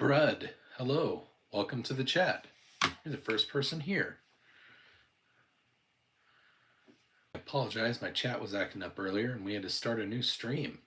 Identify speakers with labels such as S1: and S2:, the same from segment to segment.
S1: Brud, hello. Welcome to the chat. You're the first person here. I apologize, my chat was acting up earlier and we had to start a new stream.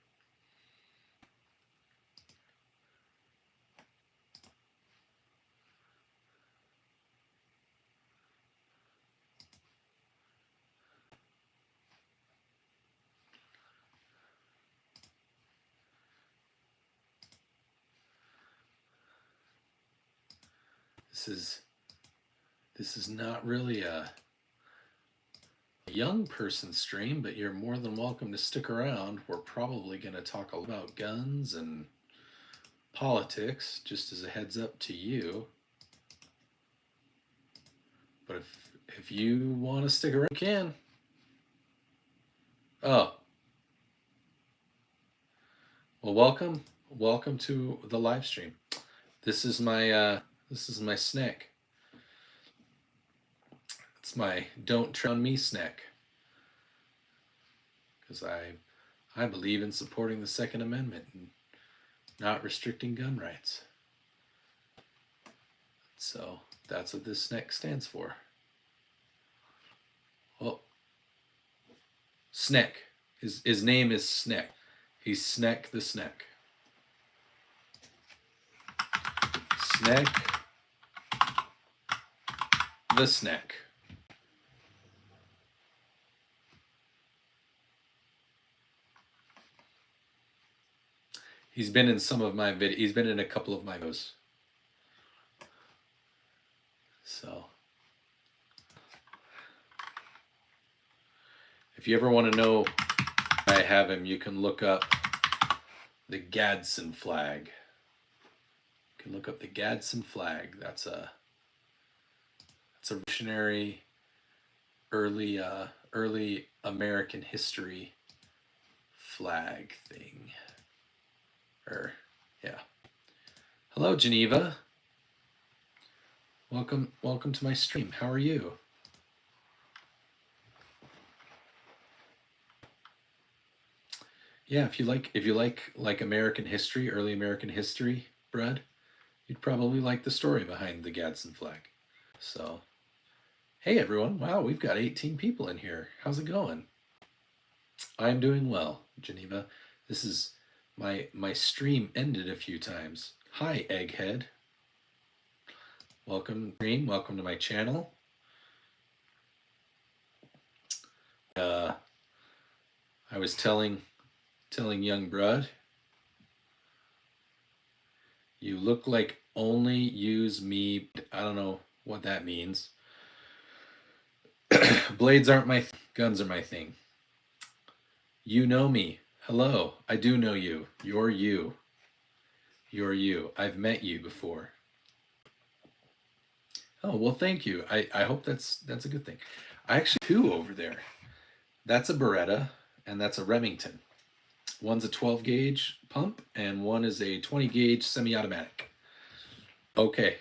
S1: This is not really a young person stream, but you're more than welcome to stick around. We're probably going to talk about guns and politics, just as a heads up to you. But if you want to stick around, you can. Oh. Well, welcome to the live stream. This is my snack. It's my "Don't Tread on Me" snack, because I believe in supporting the Second Amendment and not restricting gun rights. So that's what this snack stands for. Well, Snack. His name is Snack. He's Snack the Snack. Snack the Snack. He's been in some of my videos. He's been in a couple of my videos. So if you ever want to know I have him, you can look up the Gadsden flag. You can look up the Gadsden flag. That's a revolutionary early American history flag thing. Yeah. Hello, Geneva. Welcome to my stream. How are you? Yeah, if you like American history, early American history, Brad, you'd probably like the story behind the Gadsden flag. So, hey everyone. Wow, we've got 18 people in here. How's it going? I'm doing well, Geneva. This is my stream ended a few times. Hi, Egghead. Welcome, stream. Welcome to my channel. I was telling young Brud, you look like only use me. I don't know what that means. Blades aren't my guns are my thing. You know me. Hello, I do know you. You're you. You're you. I've met you before. Oh, well, thank you. I hope that's a good thing. I actually have two over there. That's a Beretta and that's a Remington. One's a 12 gauge pump and one is a 20 gauge semi-automatic. Okay.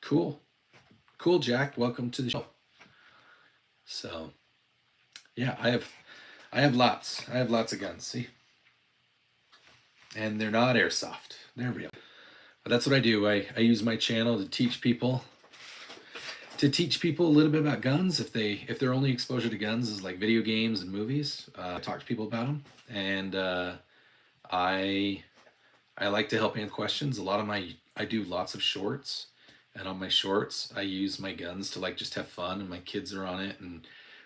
S1: Cool. Cool, Jack. Welcome to the show. So, yeah, I have lots. I have lots of guns, see? And they're not airsoft. They're real. But that's what I do. I use my channel to teach people a little bit about guns. If their only exposure to guns is like video games and movies, I talk to people about them. And I like to help answer questions. I do lots of shorts. And on my shorts, I use my guns to like just have fun, and my kids are on it, and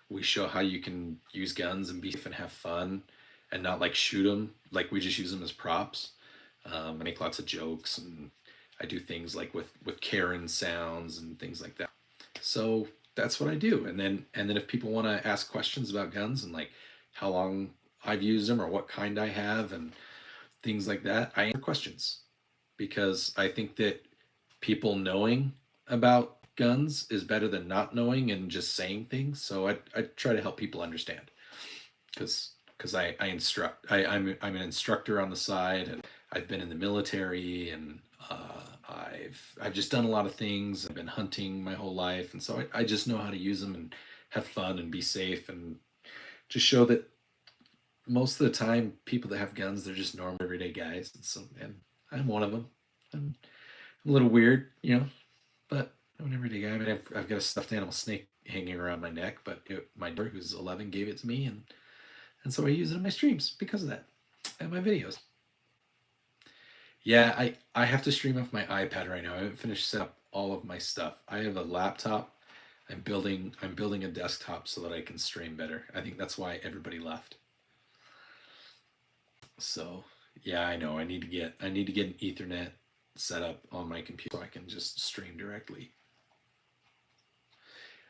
S1: we show how you can use guns and be safe and have fun and not like shoot them. Like we just use them as props. I make lots of jokes, and I do things like with Karen sounds and things like that. So that's what I do. And then if people want to ask questions about guns and like how long I've used them or what kind I have and things like that, I answer questions, because I think that people knowing about guns is better than not knowing and just saying things. So I try to help people understand, because I instruct. I'm an instructor on the side, and I've been in the military, and I've just done a lot of things. I've been hunting my whole life, and so I just know how to use them and have fun and be safe, and just show that most of the time people that have guns, they're just normal everyday guys. And I'm one of them. I'm a little weird, you know, but I'm an everyday guy. I mean, I've got a stuffed animal snake hanging around my neck, but my daughter, who's 11, gave it to me, and so I use it in my streams because of that, and my videos. Yeah, I have to stream off my iPad right now. I haven't finished setting up all of my stuff. I have a laptop. I'm building a desktop so that I can stream better. I think that's why everybody left. So yeah, I know. I need to get an Ethernet set up on my computer so I can just stream directly.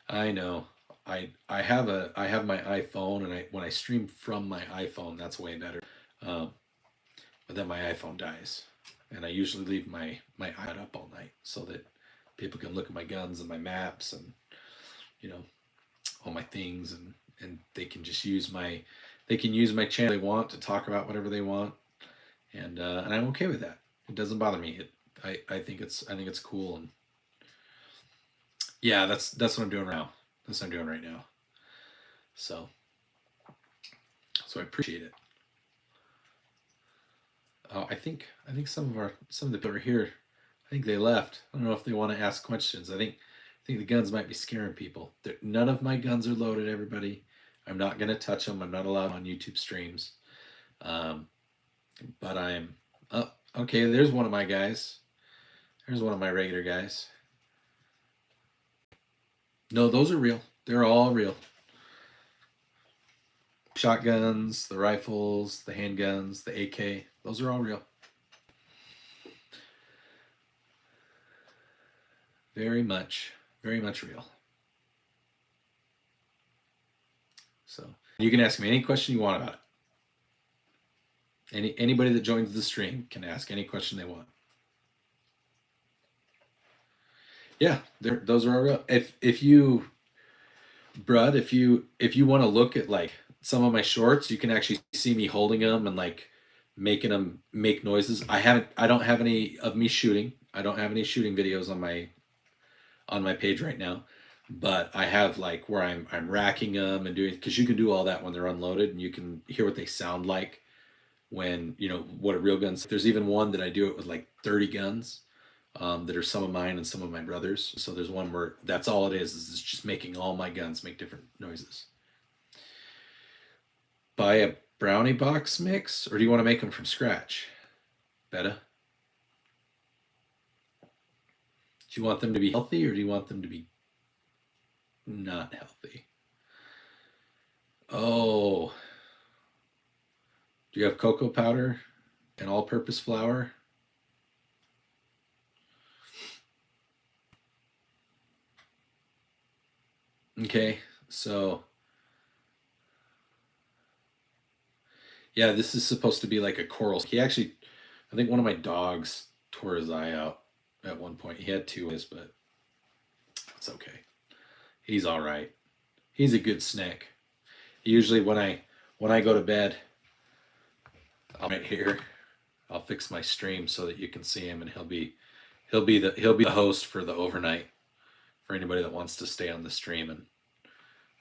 S1: I know. I have my iPhone, and when I stream from my iPhone, that's way better. Um, but then my iPhone dies, and I usually leave my iPad up all night so that people can look at my guns and my maps and you know all my things, and they can use my channel they want to talk about whatever they want, and I'm okay with that. It doesn't bother me. I think it's cool, and yeah, that's what I'm doing right now. That's what I'm doing right now. So I appreciate it. I think some of the people are here. I think they left. I don't know if they want to ask questions. I think the guns might be scaring people. None of my guns are loaded. Everybody, I'm not gonna touch them. I'm not allowed on YouTube streams. Um, but I'm. Oh, okay. There's one of my guys. There's one of my regular guys. No, those are real. They're all real. Shotguns, the rifles, the handguns, the AK. Those are all real. Very much, very much real. So you can ask me any question you want about it. Anybody that joins the stream can ask any question they want. Yeah, those are all real. If you, Brud, if you want to look at like some of my shorts, you can actually see me holding them and like making them make noises. I don't have any of me shooting. I don't have any shooting videos on my page right now, but I have like where I'm racking them and doing, because you can do all that when they're unloaded, and you can hear what they sound like when what a real gun. There's even one that I do it with like 30 guns, that are some of mine and some of my brothers. So there's one where that's all it is it's just making all my guns make different noises. Buy a brownie box mix, or do you want to make them from scratch? Betta, do you want them to be healthy, or do you want them to be not healthy? Oh, do you have cocoa powder and all-purpose flour? Okay, so yeah, this is supposed to be like a coral. I think one of my dogs tore his eye out at one point. He had two eyes, but it's okay. He's all right. He's a good snack. Usually when I go to bed, I'll right here. I'll fix my stream so that you can see him, and he'll be the host for the overnight for anybody that wants to stay on the stream and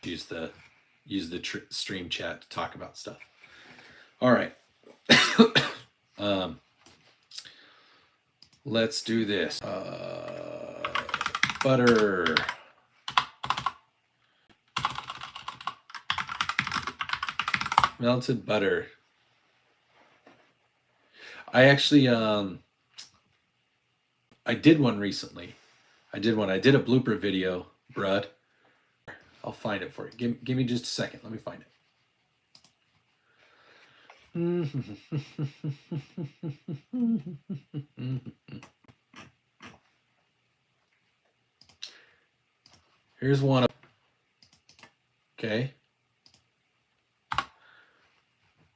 S1: use the stream chat to talk about stuff. All right. Let's do this. Butter. Melted butter. I actually I did one recently. I did a blooper video, Brud. I'll find it for you. Give me just a second. Let me find it. Here's one. Okay.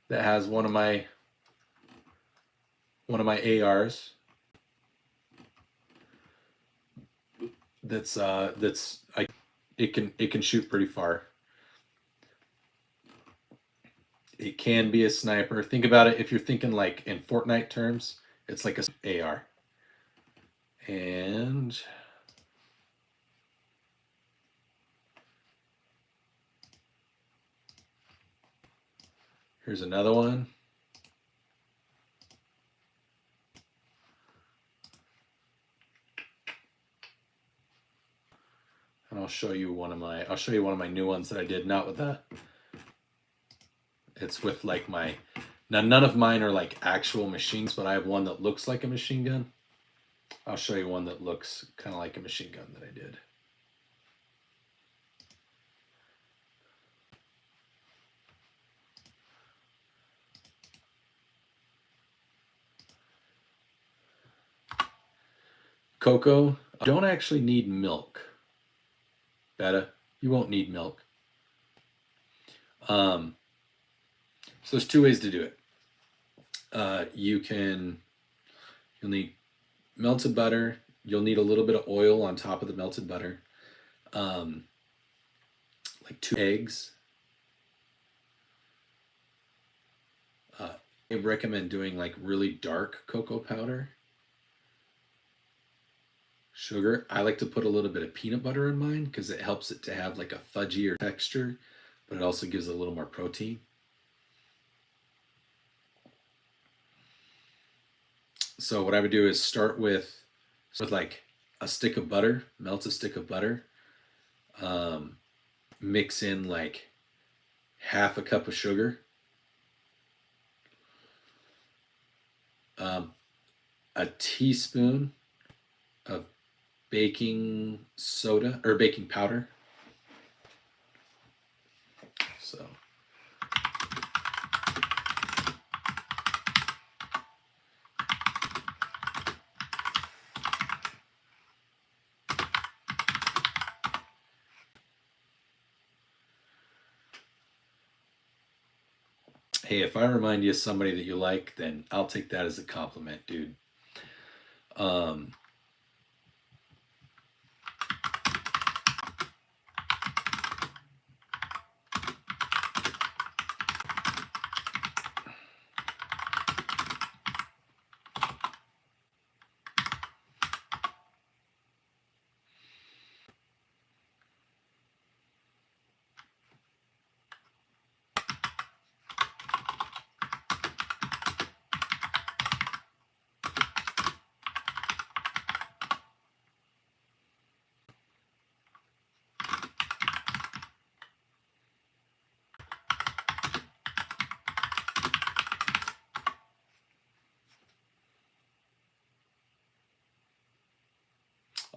S1: That has one of my ARs. It can shoot pretty far. It can be a sniper. Think about it, if you're thinking like in Fortnite terms, it's like a AR. And here's another one. I'll show you one of my new ones that I did, not with it's with like now none of mine are like actual machines, but I have one that looks like a machine gun. I'll show you one that looks kind of like a machine gun that I did. Cocoa, don't actually need milk. Betta, you won't need milk. So there's two ways to do it. You'll need melted butter. You'll need a little bit of oil on top of the melted butter. Like 2 eggs. I recommend doing like really dark cocoa powder. Sugar. I like to put a little bit of peanut butter in mine because it helps it to have like a fudgier texture, but it also gives it a little more protein. So what I would do is start with like a stick of butter, melt a stick of butter, mix in like half a cup of sugar, a teaspoon of baking soda or baking powder. So hey, if I remind you of somebody that you like, then I'll take that as a compliment, dude.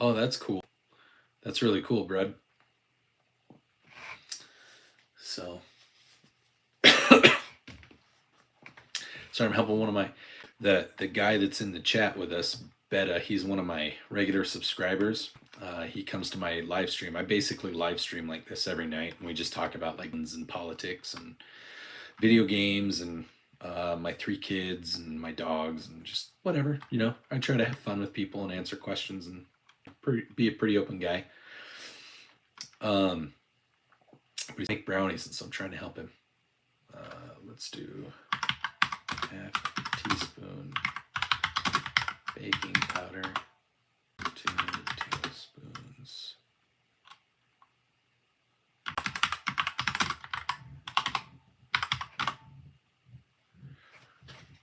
S1: Oh, that's cool. That's really cool, Brad. So, sorry, I'm helping one of the guy that's in the chat with us, Betta. He's one of my regular subscribers. He comes to my live stream. I basically live stream like this every night, and we just talk about like guns and politics and video games and my 3 kids and my dogs and just whatever, you know. I try to have fun with people and answer questions and be a pretty open guy. We make brownies, and so I'm trying to help him. Let's do half teaspoon baking powder, 2 tablespoons.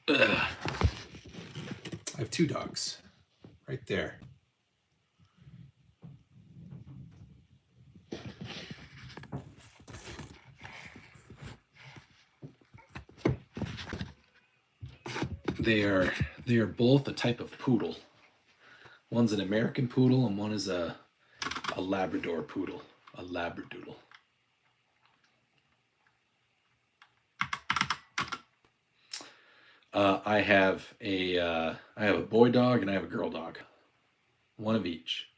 S1: I have 2 dogs right there. They are both a type of poodle. One's an American poodle and one is a Labrador poodle, a Labradoodle. I have a boy dog and I have a girl dog, one of each.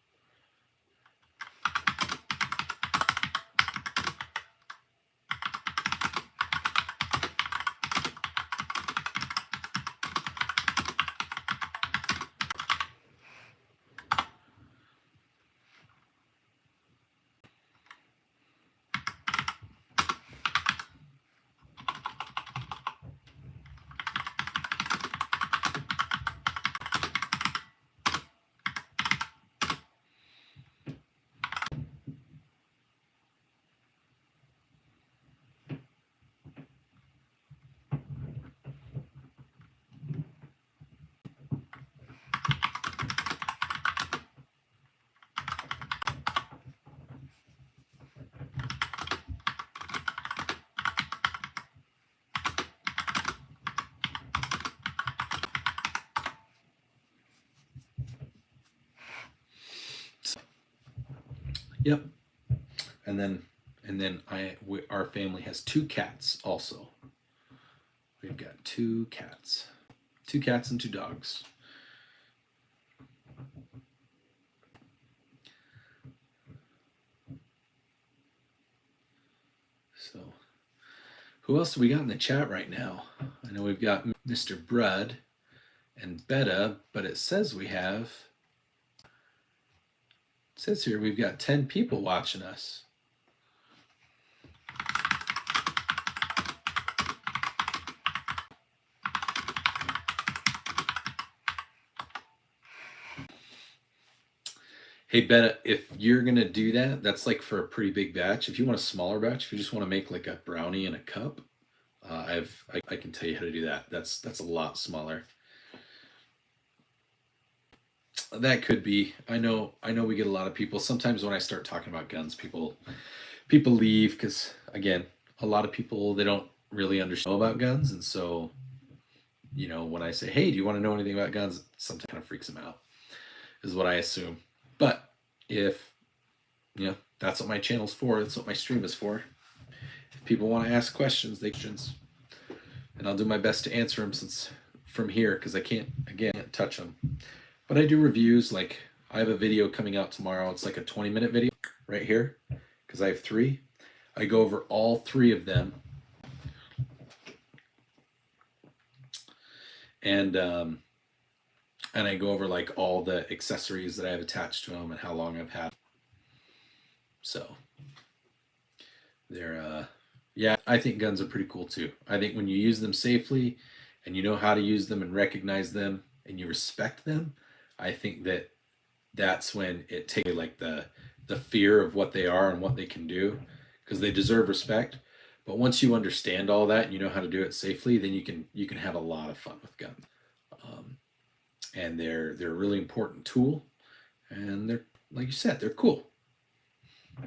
S1: Yep. And then our family has 2 cats also. We've got 2 cats. 2 cats and 2 dogs. So, who else do we got in the chat right now? I know we've got Mr. Brud and Betta, but it says it says here we've got 10 people watching us. Hey Betta, if you're gonna do that, that's like for a pretty big batch. If you want a smaller batch, if you just want to make like a brownie in a cup, I can tell you how to do that. That's a lot smaller. That could be. I know we get a lot of people. Sometimes when I start talking about guns, people leave because again, a lot of people they don't really understand about guns, and so when I say, "Hey, do you want to know anything about guns?" sometimes kind of freaks them out. Is what I assume. But if that's what my channel's for, that's what my stream is for. If people want to ask questions, they questions, and I'll do my best to answer them since from here because I can't touch them. But I do reviews. Like I have a video coming out tomorrow. It's like a 20-minute video right here because I have 3. I go over all 3 of them, and I go over like all the accessories that I have attached to them and how long I've had. So they're I think guns are pretty cool too. I think when you use them safely and you know how to use them and recognize them and you respect them, I think that's when it takes like the fear of what they are and what they can do, because they deserve respect. But once you understand all that and you know how to do it safely, then you can have a lot of fun with guns. And they're a really important tool, and they're, like you said, they're cool.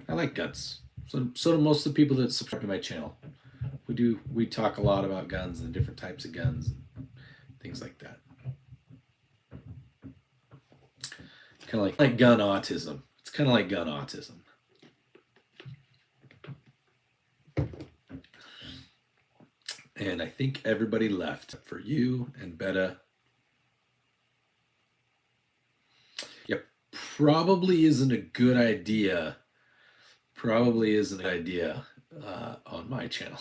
S1: I like guns. So do most of the people that subscribe to my channel. We talk a lot about guns and different types of guns and things like that. Kind of like gun autism. It's kind of like gun autism. And I think everybody left for you and Betta. Yep, probably isn't a good idea. Probably isn't an idea on my channel.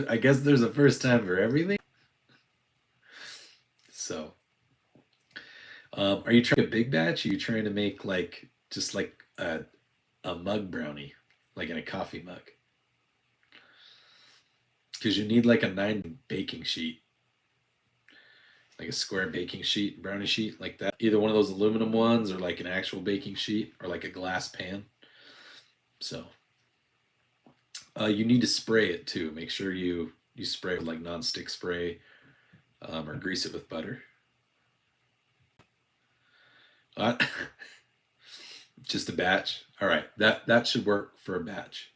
S1: I guess there's a first time for everything. So, are you trying a big batch? Are you trying to make like just like a mug brownie, like in a coffee mug? Because you need like a 9 baking sheet, like a square baking sheet, brownie sheet, like that. Either one of those aluminum ones or like an actual baking sheet or like a glass pan. So you need to spray it too. Make sure you spray it with like non-stick spray or grease it with butter. Just a batch. All right, that should work for a batch.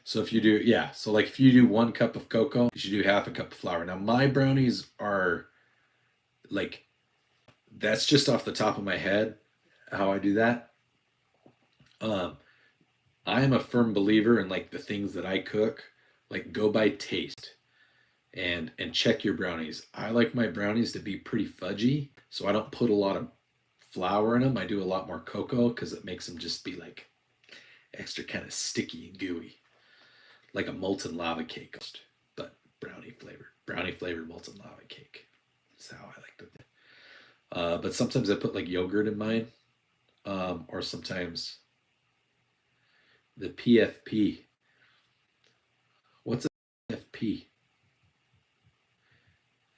S1: So if you do, so like if you do 1 cup of cocoa, you should do half a cup of flour. Now my brownies are like, that's just off the top of my head how I do that. I am a firm believer in like the things that I cook, like go by taste and check your brownies. I like my brownies to be pretty fudgy, so I don't put a lot of flour in them. I do a lot more cocoa because it makes them just be like extra kind of sticky and gooey, like a molten lava cake, but brownie flavored molten lava cake. That's how I like to. But sometimes I put like yogurt in mine, or sometimes the PFP. What's a PFP?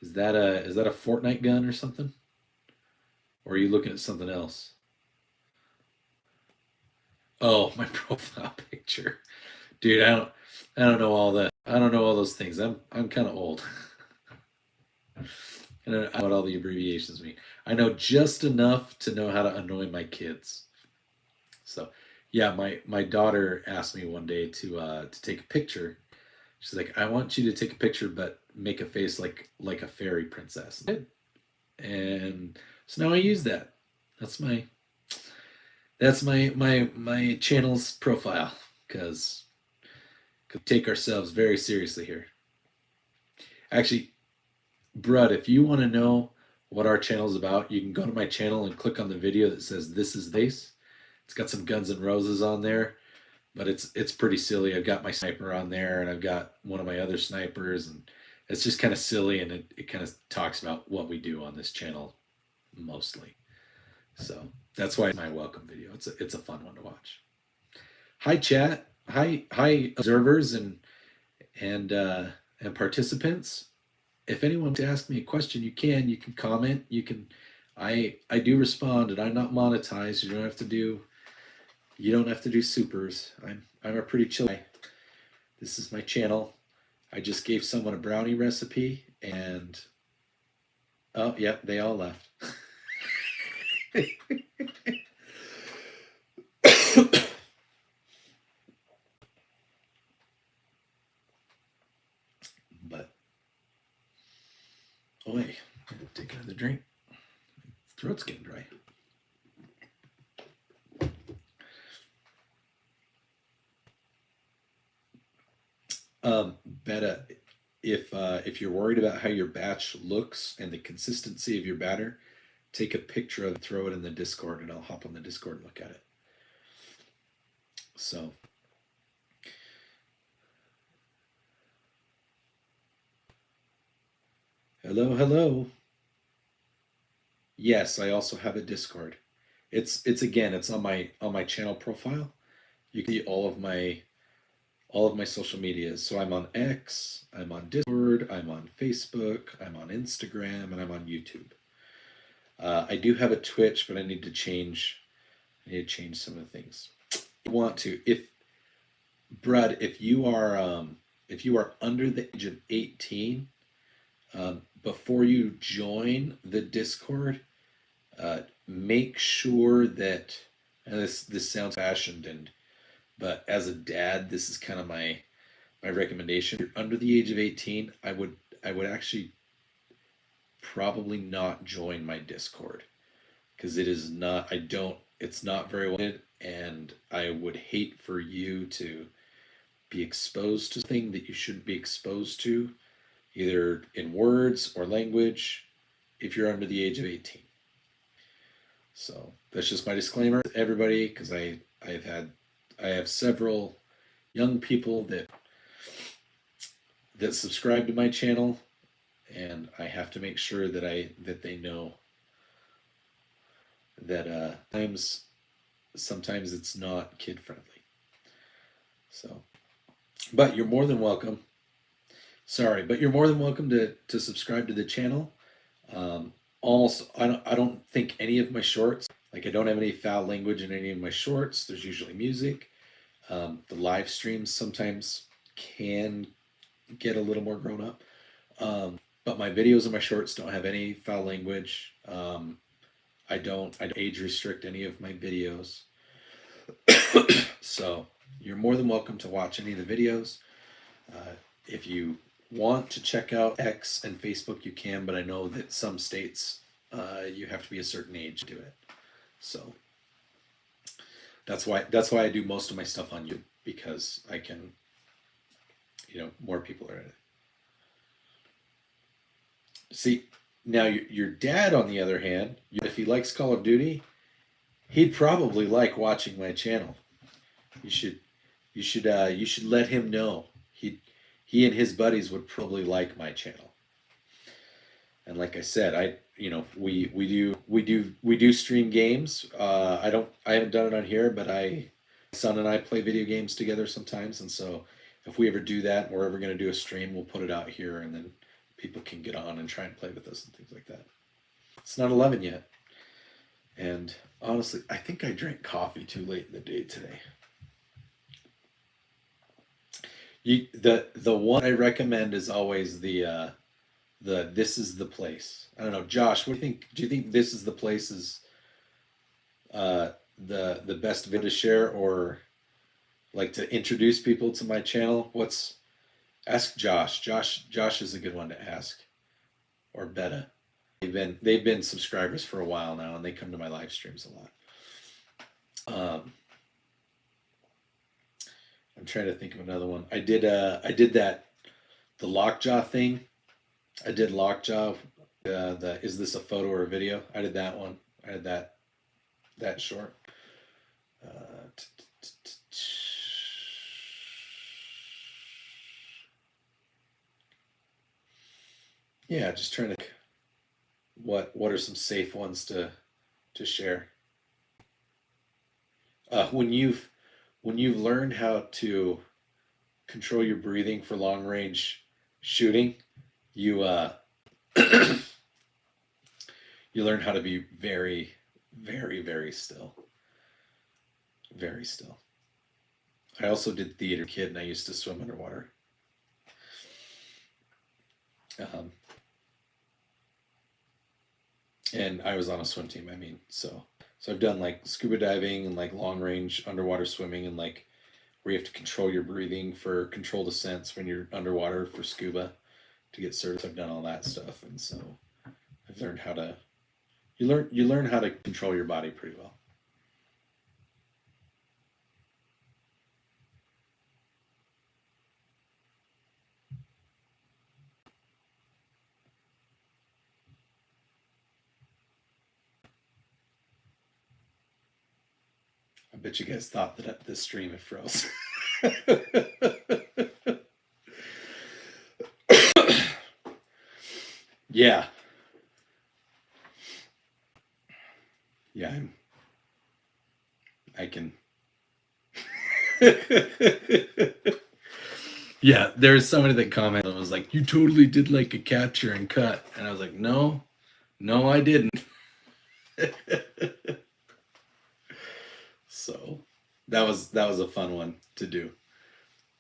S1: Is that a Fortnite gun or something? Or are you looking at something else? Oh, my profile picture. Dude, I don't know all that. I don't know all those things. I'm kind of old. I don't know what all the abbreviations mean. I know just enough to know how to annoy my kids. So, yeah, my daughter asked me one day to take a picture. She's like, "I want you to take a picture, but make a face like a fairy princess." And so now I use that. That's my channel's profile, because we take ourselves very seriously here. Actually, Brud, if you want to know what our channel is about, you can go to my channel and click on the video that says "This is Base." It's got some Guns N' Roses on there, but it's pretty silly. I've got my sniper on there, and I've got one of my other snipers, and it's just kind of silly, and it kind of talks about what we do on this channel mostly. So that's why it's my welcome video. It's a fun one to watch. Hi chat. Hi observers and participants. If anyone wants to ask me a question, you can comment. You can I do respond, and I'm not monetized. You don't have to do supers. I'm a pretty chill guy. This is my channel. I just gave someone a brownie recipe, and oh yeah, they all left. But oi, take another drink. Throat's getting dry. Beta, if you're worried about how your batch looks and the consistency of your batter, take a picture of it, throw it in the Discord, and I'll hop on the Discord and look at it. So, hello. Yes, I also have a Discord. It's on my channel profile. You can see all of my social medias. So I'm on X, I'm on Discord, I'm on Facebook, I'm on Instagram, and I'm on YouTube. I do have a Twitch, but I need to change some of the things. I want to, if Brad, if you are under the age of 18, before you join the Discord, make sure that, and this sounds fashioned, but as a dad, this is kind of my recommendation. If you're under the age of 18, I would actually probably not join my Discord, because it's not very well, and I would hate for you to be exposed to something that you shouldn't be exposed to, either in words or language, if you're under the age of 18. So that's just my disclaimer to everybody, because I have several young people that subscribe to my channel, and I have to make sure that they know that sometimes it's not kid friendly. So, but you're more than welcome. Sorry, but you're more than welcome to subscribe to the channel. I don't think any of my shorts, like I don't have any foul language in any of my shorts. There's usually music. The live streams sometimes can get a little more grown up. But my videos and my shorts don't have any foul language. I don't age restrict any of my videos. So you're more than welcome to watch any of the videos. If you want to check out X and Facebook, you can, but I know that some states you have to be a certain age to do it. So that's why I do most of my stuff on YouTube, because I can, more people are in it. See, now your dad, on the other hand, if he likes Call of Duty, he'd probably like watching my channel. You should let him know. He and his buddies would probably like my channel. And like I said, we do stream games. I haven't done it on here, but my son and I play video games together sometimes, and so if we ever do that and we're ever going to do a stream, we'll put it out here, and then people can get on and try and play with us and things like that. It's not 11 yet, and honestly, I think I drank coffee too late in the day today. The one I recommend is always the This Is the Place. I don't know, Josh, what do you think? Do you think This Is the Place is the best video to share, or like to introduce people to my channel? Ask Josh. Josh is a good one to ask, or Betta. They've been subscribers for a while now, and they come to my live streams a lot. I'm trying to think of another one. I did that the lockjaw thing. I did lockjaw. The is this a photo or a video? I did that one. I did that short. Yeah, just trying to. What are some safe ones to share? When you've learned how to control your breathing for long range shooting, you you learn how to be very, very, very still. Very still. I also did theater kid, and I used to swim underwater. And I was on a swim team. I mean, so I've done like scuba diving and like long range underwater swimming, and like where you have to control your breathing for controlled ascents when you're underwater for scuba to get certified. I've done all that stuff, and so I've learned how to. You learn how to control your body pretty well. I bet you guys thought that this stream had froze. Yeah. Yeah, I can. Yeah, there's somebody that commented and was like, "You totally did like a capture and cut," and I was like, "No, I didn't." So that was a fun one to do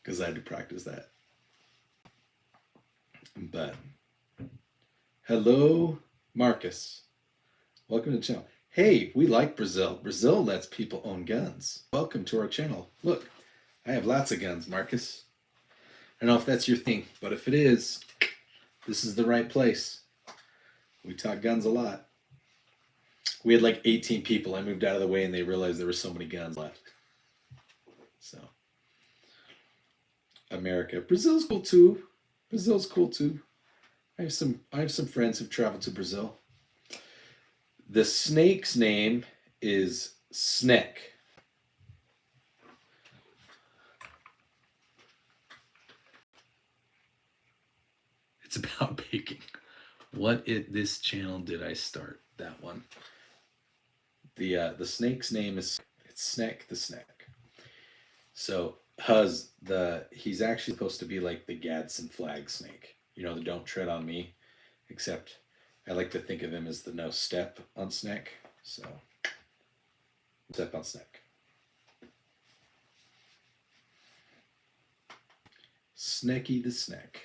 S1: because I had to practice that. But hello, Marcus. Welcome to the channel. Hey, we like Brazil. Brazil lets people own guns. Welcome to our channel. Look, I have lots of guns, Marcus. I don't know if that's your thing, but if it is, this is the right place. We talk guns a lot. We had like 18 people. I moved out of the way and they realized there were so many guns left. So, America. Brazil's cool too. Brazil's cool too. I have some friends who've traveled to Brazil. The snake's name is Snek. It's about baking. This channel did I start? That one. The snake's name is Snek the Snack. So he's actually supposed to be like the Gadsden flag snake. You know, the don't tread on me, except I like to think of him as the no step on Snek. So step on Snek. Snecky the Snack.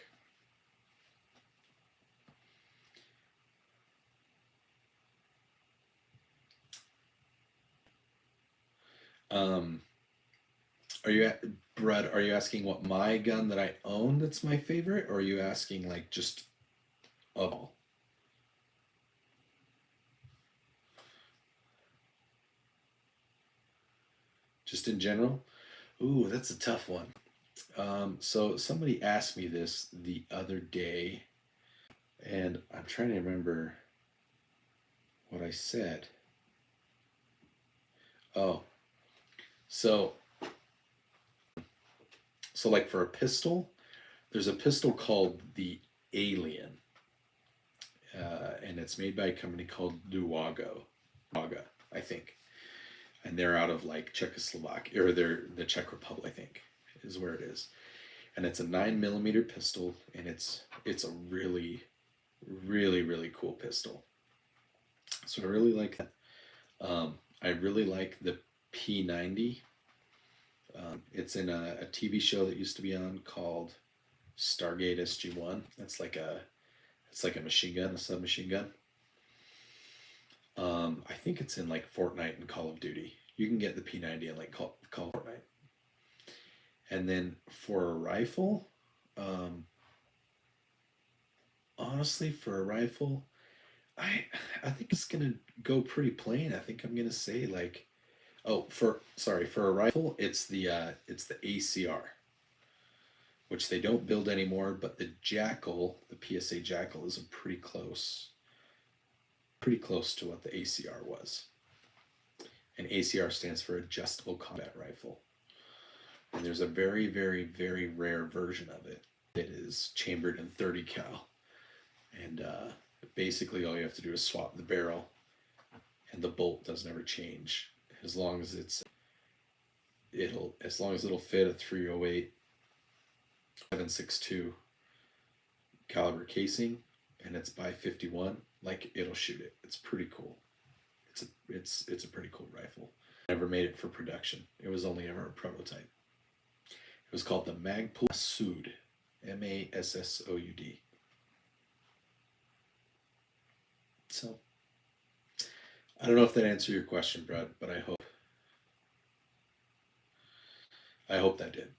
S1: Brad, are you asking what my gun that I own that's my favorite, or are you asking like just of all? Just in general? Ooh, that's a tough one. So somebody asked me this the other day, and I'm trying to remember what I said. Oh, so like for a pistol, there's a pistol called the Alien, and it's made by a company called Duwaga, I think, and they're out of like Czechoslovakia, or they're the Czech Republic, I think, is where it is, and it's a 9mm pistol, and it's a really, really, really cool pistol. So I really like that. I really like the P90. It's in a TV show that used to be on called Stargate SG-1. It's like a machine gun, a submachine gun. I think it's in like Fortnite and Call of Duty. You can get the P90 in like Call of Fortnite. And then for a rifle, honestly, for a rifle, I think it's gonna go pretty plain. I think I'm gonna say like, oh, for a rifle, it's the ACR, which they don't build anymore. But the Jackal, the PSA Jackal, is a pretty close to what the ACR was. And ACR stands for Adjustable Combat Rifle. And there's a very, very, very rare version of it. It is chambered in 30 cal, and basically all you have to do is swap the barrel, and the bolt doesn't ever change as long as it'll fit a 308 7.62 caliber casing, and it's by 51. Like, it'll shoot it. It's pretty cool. It's a pretty cool rifle. Never made it for production. It was only ever a prototype. It was called the Magpul Massoud, Massoud. So, I don't know if that answered your question, Brad, but I hope that did.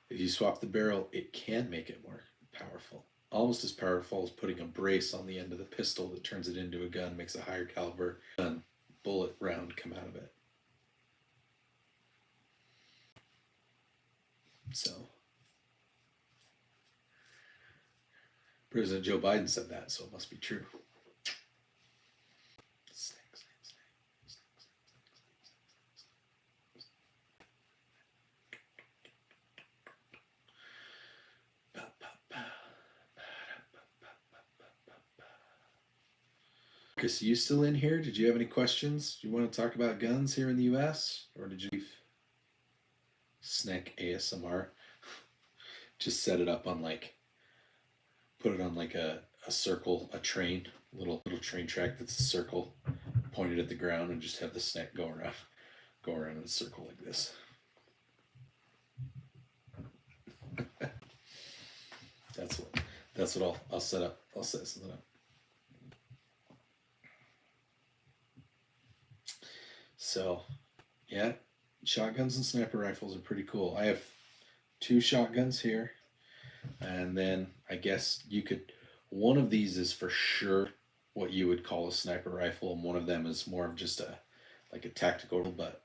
S1: If you swap the barrel, it can make it more powerful. Almost as powerful as putting a brace on the end of the pistol that turns it into a gun, makes a higher caliber gun bullet round come out of it. So, President Joe Biden said that, so it must be true. Marcus, are you still in here? Did you have any questions? Do you want to talk about guns here in the US? Or did you leave? Snack ASMR. Just set it up on like, put it on like a circle, a train, little train track that's a circle, pointed at the ground, and just have the snack go around in a circle like this. That's what I'll set up. I'll set something up. So, yeah, shotguns and sniper rifles are pretty cool. I have 2 shotguns here, and then I guess one of these is for sure what you would call a sniper rifle, and one of them is more of just a tactical, but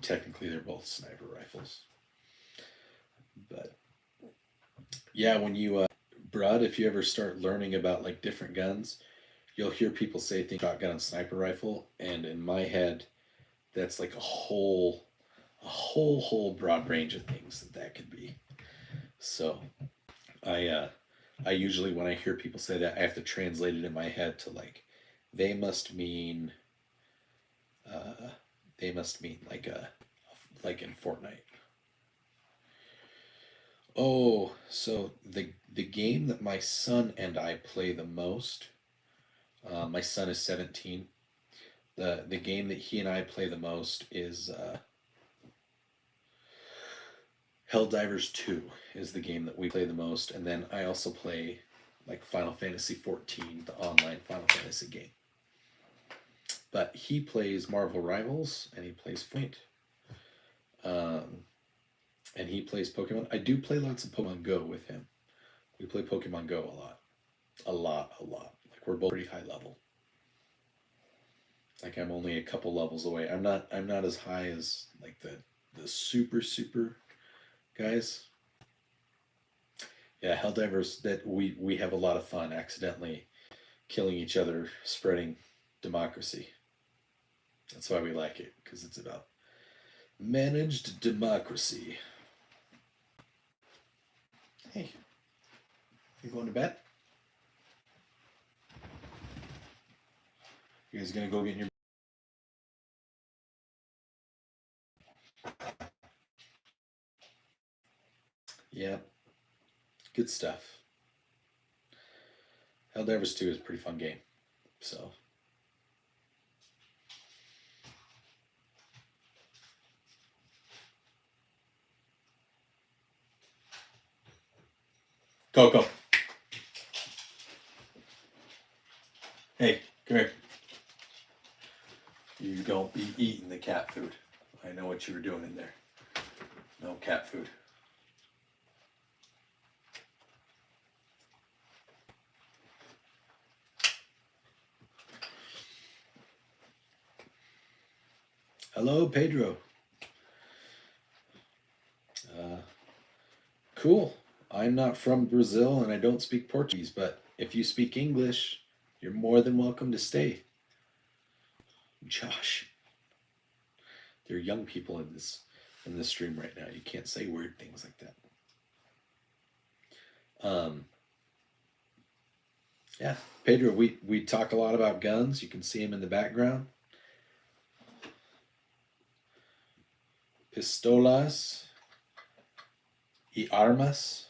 S1: technically they're both sniper rifles. But yeah, when you Brad, if you ever start learning about like different guns, you'll hear people say things shotgun and sniper rifle, and in my head, that's like a whole broad range of things that could be. So, I usually, when I hear people say that, I have to translate it in my head to like, they must mean like in Fortnite. Oh, so the game that my son and I play the most. My son is 17. The game that he and I play the most is Helldivers 2 is the game that we play the most, and then I also play like Final Fantasy 14, the online Final Fantasy game. But he plays Marvel Rivals, and he plays Fight, and he plays Pokemon. I do play lots of Pokemon Go with him. We play Pokemon Go a lot. Like, we're both pretty high level. Like, I'm only a couple levels away. I'm not as high as like the super guys. Yeah, Helldivers, that we have a lot of fun accidentally killing each other, spreading democracy. That's why we like it, because it's about managed democracy. Hey, you going to bed? You guys gonna go get in your... Yeah, good stuff. Helldivers 2 is a pretty fun game, so... Coco. Hey, come here. You don't be eating the cat food. I know what you were doing in there. No cat food. Hello, Pedro. Uh, cool. I'm not from Brazil and I don't speak Portuguese, but if you speak English, you're more than welcome to stay. Josh, there are young people in this stream right now. You can't say weird things like that. Yeah, Pedro, we talk a lot about guns. You can see him in the background. Pistolas y armas.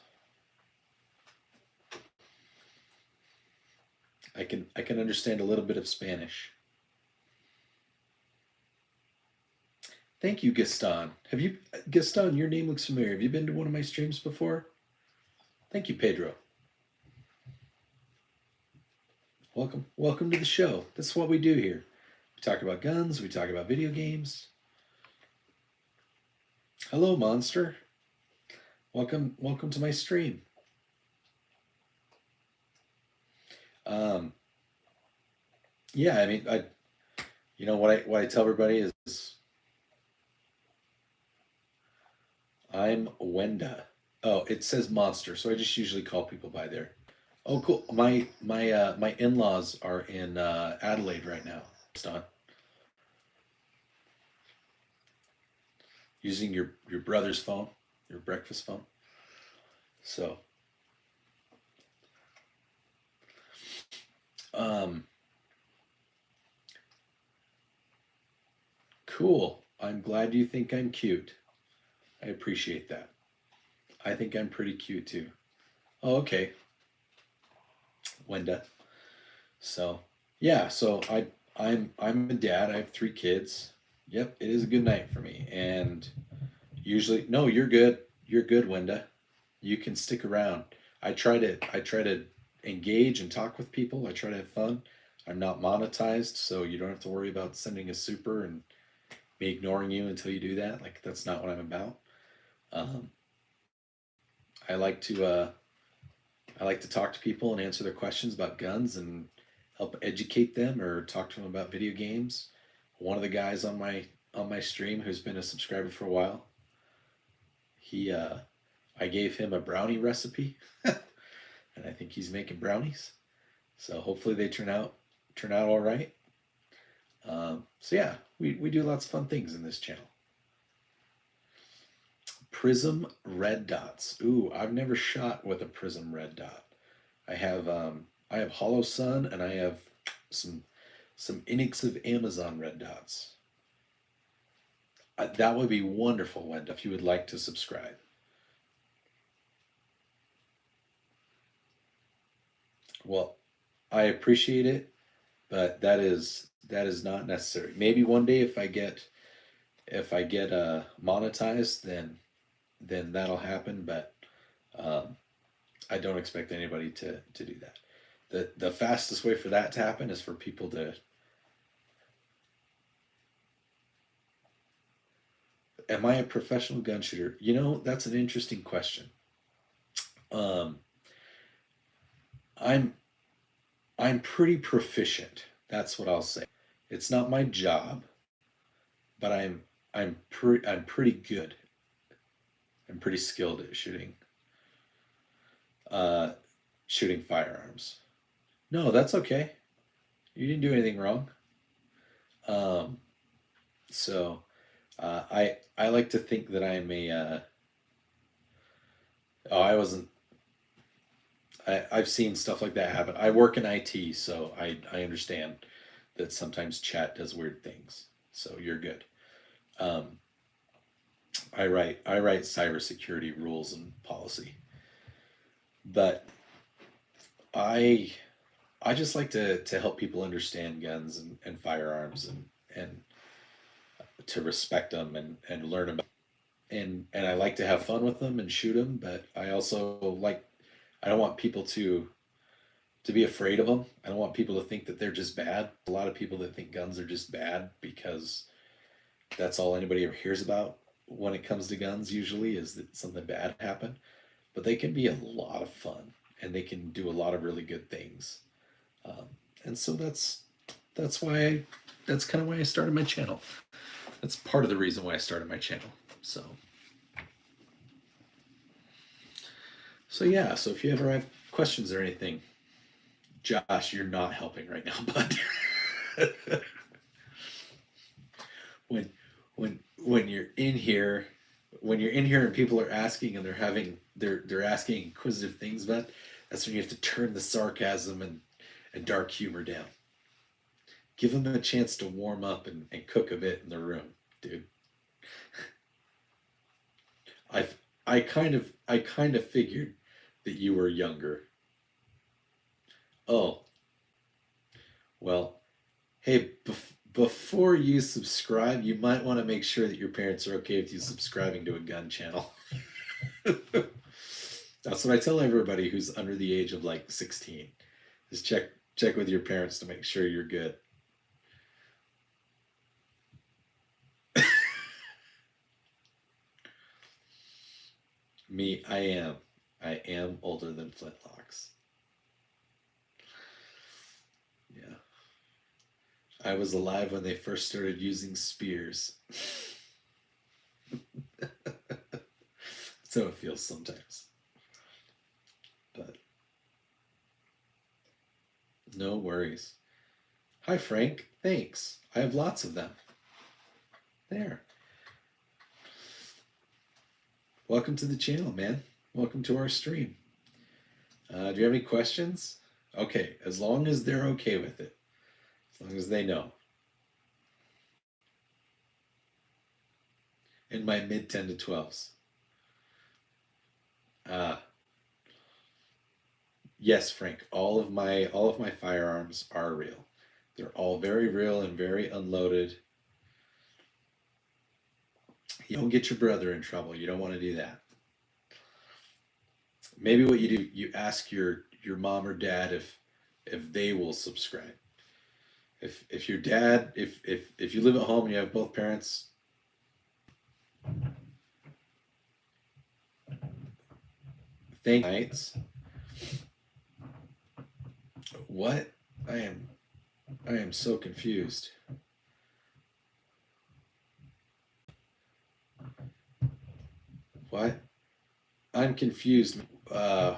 S1: I can understand a little bit of Spanish. Thank you, Gaston. Have you, Gaston? Your name looks familiar. Have you been to one of my streams before? Thank you, Pedro. Welcome to the show. That's what we do here. We talk about guns. We talk about video games. Hello, Monster. Welcome to my stream. Yeah, I mean, what I tell everybody is I'm Wenda. Oh, it says Monster, so I just usually call people by there. Oh, cool. My in-laws are in Adelaide right now. It's not using your brother's phone, your breakfast phone. So, cool. I'm glad you think I'm cute. I appreciate that. I think I'm pretty cute too. Oh, okay, Wenda. So, yeah. So I'm a dad. I have 3 kids. Yep, it is a good night for me. And usually, no, you're good. You're good, Wenda. You can stick around. I try to engage and talk with people. I try to have fun. I'm not monetized, so you don't have to worry about sending a super and me ignoring you until you do that. Like that's not what I'm about. Um, I like to I like to talk to people and answer their questions about guns and help educate them or talk to them about video games. One of the guys on my stream who's been a subscriber for a while, he I gave him a brownie recipe, and I think he's making brownies. So hopefully they turn out all right. So yeah, we do lots of fun things in this channel. Prism red dots. Ooh, I've never shot with a prism red dot. I have Hollow Sun and I have some inexpensive Amazon red dots. That would be wonderful, Wenda, if you would like to subscribe. Well, I appreciate it, but that is not necessary. Maybe one day if I get monetized, then that'll happen. But um, I don't expect anybody to do that. The fastest way for that to happen is for people to. Am I a professional gun shooter? You know, that's an interesting question. Um, I'm I'm pretty proficient. That's what I'll say. It's not my job, but I'm pretty good. I'm pretty skilled at uh, shooting firearms. No, that's okay. You didn't do anything wrong. Um, so I like to think that I'm a. Oh, I wasn't. I've seen stuff like that happen. I work in IT, so I understand that sometimes chat does weird things. So you're good. Um, I write cybersecurity rules and policy, but I I just like to help people understand guns and firearms and to respect them and learn about and I like to have fun with them and shoot them, but I also like I don't want people to be afraid of them. I don't want people to think that they're just bad. A lot of people that think guns are just bad because that's all anybody ever hears about when it comes to guns usually is that something bad happened, but they can be a lot of fun and they can do a lot of really good things. Um, and so that's why that's kind of why I started my channel. That's part of the reason why I started my channel. So yeah. So if you ever have questions or anything, Josh, you're not helping right now, bud. when you're in here, and people are asking and they're asking inquisitive things, but that's when you have to turn the sarcasm and dark humor down. Give them a chance to warm up and cook a bit in the room, dude. I kind of figured that you were younger. Oh, well, hey, before you subscribe, you might want to make sure that your parents are okay with you subscribing to a gun channel. That's what I tell everybody who's under the age of like 16. Just check with your parents to make sure you're good. Me, I am older than Flintlocks. Yeah. I was alive when they first started using spears. That's how it feels sometimes. But no worries. Hi, Frank. Thanks. I have lots of them. There. Welcome to the channel, man. Welcome to our stream. Do you have any questions? Okay, as long as they're okay with it. As long as they know. In my mid 10 to 12s. Yes, Frank. All of my firearms are real. They're all very real and very unloaded. You don't get your brother in trouble. You don't want to do that. Maybe what you do, you ask your mom or dad if they will subscribe. If your dad, if you live at home and you have both parents, thank nights. What? I am so confused. What? I'm confused. I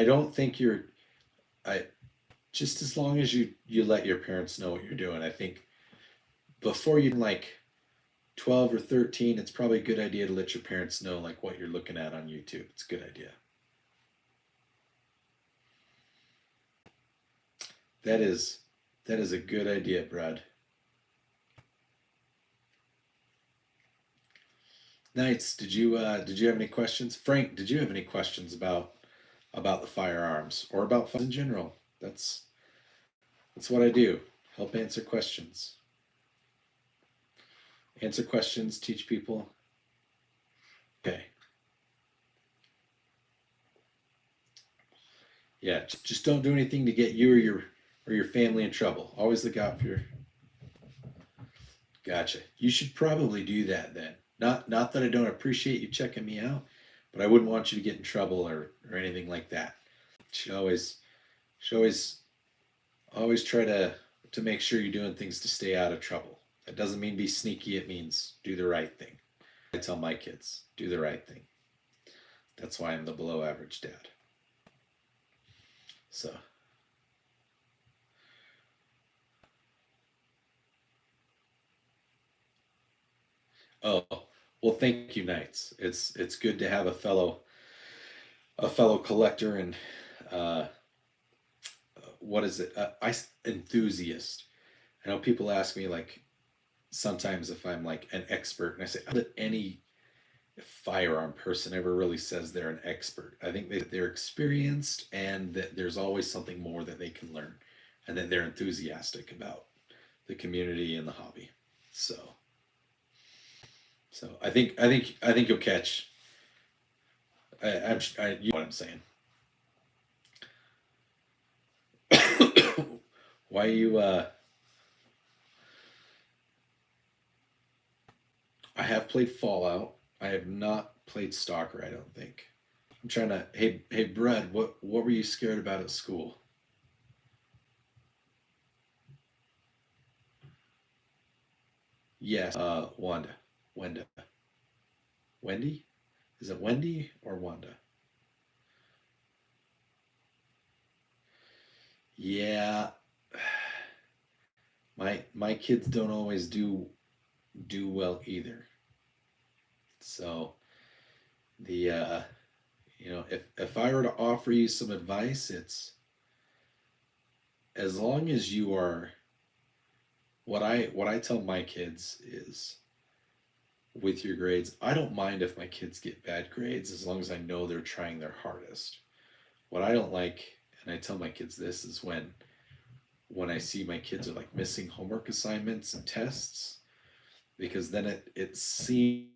S1: don't think I just as long as you let your parents know what you're doing. I think before you like 12 or 13, it's probably a good idea to let your parents know like what you're looking at on YouTube. It's a good idea. That is a good idea, Brad. Knights, did you have any questions? Frank, did you have any questions about the firearms or about firearms in general? That's what I do. Help answer questions. Answer questions, teach people. Okay. Yeah, just don't do anything to get you or your family in trouble. Always look out for your. Gotcha. You should probably do that then. Not that I don't appreciate you checking me out, but I wouldn't want you to get in trouble or anything like that. Should always try to make sure you're doing things to stay out of trouble. That doesn't mean be sneaky. It means do the right thing. I tell my kids, do the right thing. That's why I'm the below average dad. So. Oh, well, thank you, Knights. It's good to have a fellow collector and what is it? Enthusiast. I know people ask me like sometimes if I'm like an expert, and I say, that any firearm person ever really says they're an expert. I think they're experienced and that there's always something more that they can learn, and that they're enthusiastic about the community and the hobby. So I think you'll catch. You know what I'm saying. Why you? I have played Fallout. I have not played Stalker. I don't think. I'm trying to. Hey, Brad. What were you scared about at school? Yes, Wanda. Wenda. Wendy? Is it Wendy or Wanda? Yeah, my kids don't always do well either. So the if I were to offer you some advice, it's as long as you are what I tell my kids is with your grades, I don't mind if my kids get bad grades as long as I know they're trying their hardest. What I don't like, and I tell my kids this, is when I see my kids are like missing homework assignments and tests, because then it seems,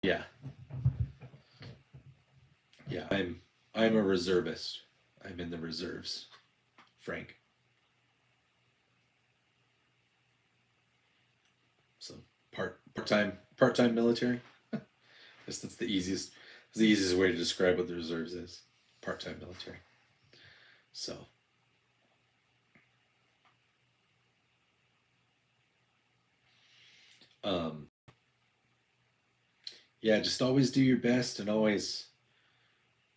S1: yeah, yeah. I'm a reservist. I'm in the reserves, Frank. So part time military. Guess that's the easiest way to describe what the reserves is. Part time military. So um yeah, just always do your best and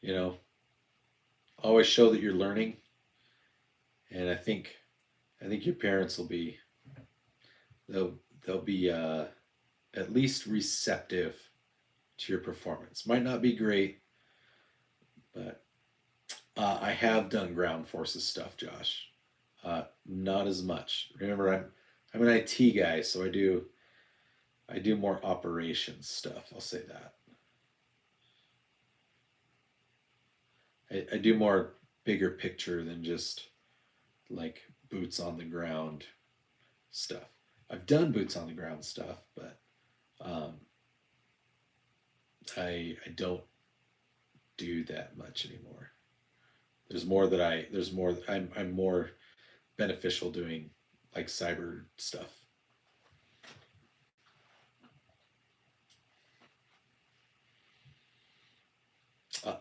S1: you know, always show that you're learning. And I think your parents will be they'll be at least receptive to your performance. Might not be great, but I have done ground forces stuff, Josh. Not as much. Remember, I'm an IT guy, so I do more operations stuff. I'll say that. I do more bigger picture than just like boots on the ground stuff. I've done boots on the ground stuff, but um, I don't do that much anymore. I'm more beneficial doing like cyber stuff.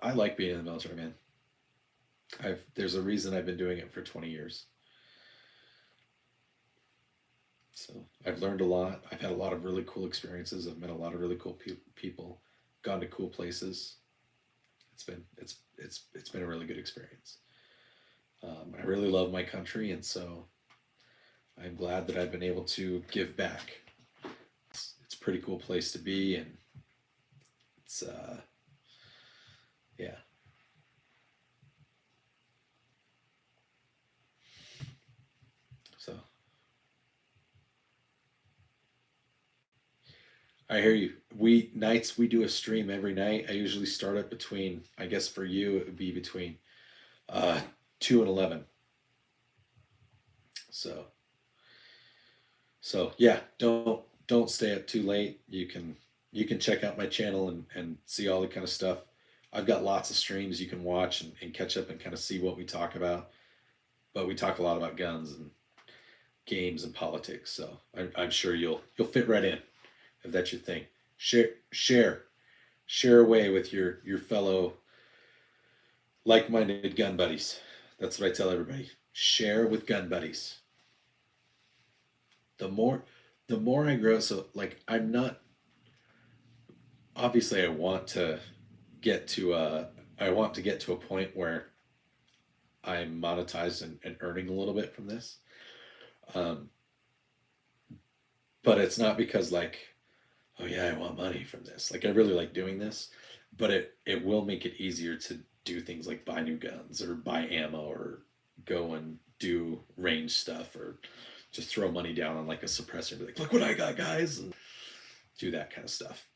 S1: I like being in the military, man. There's a reason I've been doing it for 20 years. So I've learned a lot. I've had a lot of really cool experiences. I've met a lot of really cool people, gone to cool places. It's been a really good experience. I really love my country, and so I'm glad that I've been able to give back. It's a pretty cool place to be, and it's yeah. So I hear you. We do a stream every night. I usually start it between. I guess for you it would be between uh, 2 and 11. So yeah, don't stay up too late. You can check out my channel and see all the kind of stuff. I've got lots of streams you can watch and catch up and kind of see what we talk about. But we talk a lot about guns and games and politics. So I'm sure you'll fit right in if that's your thing. Share share away with your fellow like-minded gun buddies. That's what I tell everybody. Share with gun buddies. The more the more I grow, so like I'm not obviously get to a I want to get to a point where I'm monetized and earning a little bit from this. Um, but it's not because like, oh yeah, I want money from this. Like I really like doing this, but it will make it easier to do things like buy new guns or buy ammo or go and do range stuff or just throw money down on like a suppressor and be like, look what I got, guys, and do that kind of stuff.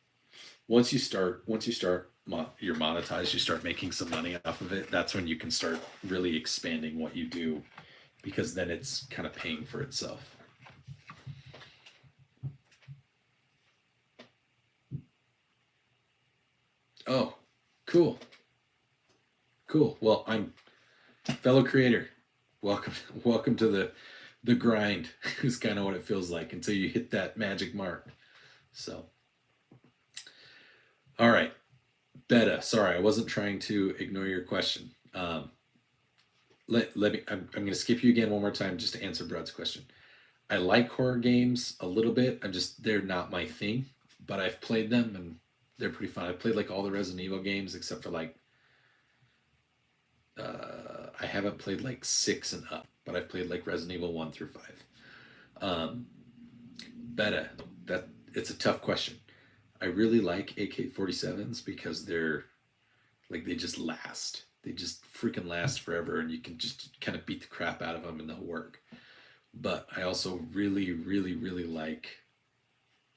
S1: Once you're monetized, you start making some money off of it. That's when you can start really expanding what you do because then it's kind of paying for itself. Oh, cool. Cool. Well, I'm fellow creator. Welcome welcome to the grind is kind of what it feels like until you hit that magic mark. So, all right. Beta, sorry, I wasn't trying to ignore your question. let me. I'm going to skip you again one more time just to answer Brad's question. I like horror games a little bit. They're not my thing, but I've played them and they're pretty fun. I've played like all the Resident Evil games except for like I haven't played like 6 and up, but I've played like Resident Evil 1 through 5. Um, Beta, that it's a tough question. I really like AK-47s because they're like they just last. They just freaking last forever, and you can just kind of beat the crap out of them and they'll work. But I also really, really, really like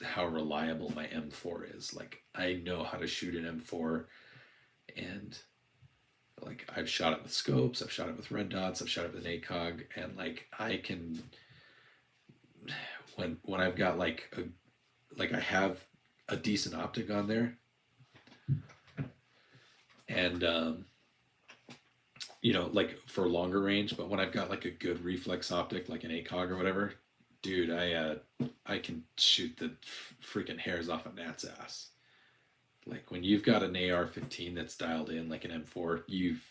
S1: how reliable my M4 is. Like I know how to shoot an M4, and like I've shot it with scopes, I've shot it with red dots, I've shot it with an ACOG, and like I can when I've got like I have a decent optic on there, and like for longer range. But when I've got like a good reflex optic, like an ACOG or whatever, dude, I can shoot the freaking hairs off a gnat's ass. Like when you've got an AR-15 that's dialed in like an M4, you've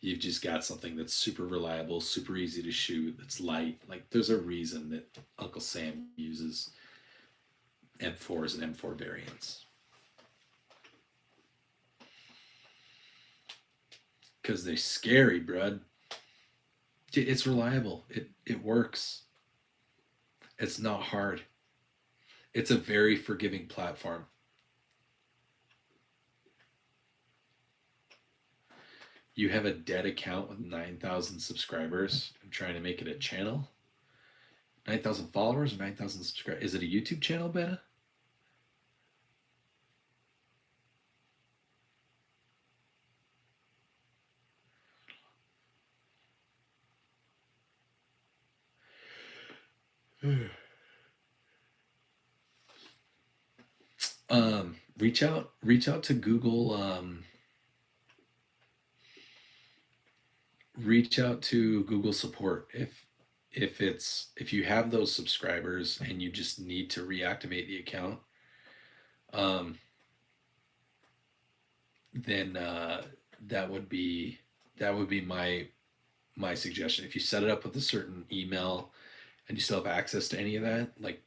S1: just got something that's super reliable, super easy to shoot, that's light. Like there's a reason that Uncle Sam uses M4s and M4 variants. Because they're scary, brud. It's reliable. It works. It's not hard. It's a very forgiving platform. You have a dead account with 9,000 subscribers and trying to make it a channel? 9,000 followers or 9,000 subscribers? Is it a YouTube channel, Beta? Reach out to Google. Reach out to Google support if you have those subscribers and you just need to reactivate the account. Um, then that would be my suggestion. If you set it up with a certain email and you still have access to any of that, like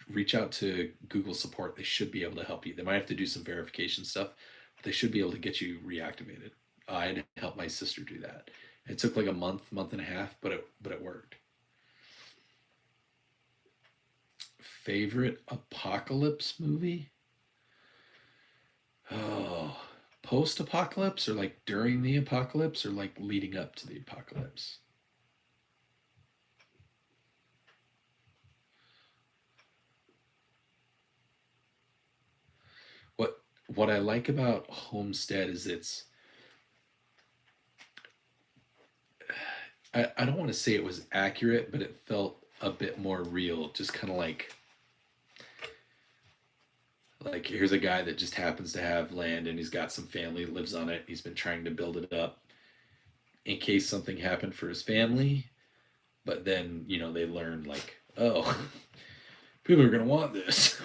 S1: reach out to Google support. They should be able to help you. They might have to do some verification stuff, but they should be able to get you reactivated. I had to help my sister do that. It took like a month and a half, but it worked. Favorite apocalypse movie? Oh, post apocalypse or like during the apocalypse or like leading up to the apocalypse? What I like about Homestead is I don't want to say it was accurate, but it felt a bit more real. Just kind of like here's a guy that just happens to have land and he's got some family that lives on it. He's been trying to build it up in case something happened for his family, but then they learn like, oh, people are gonna want this.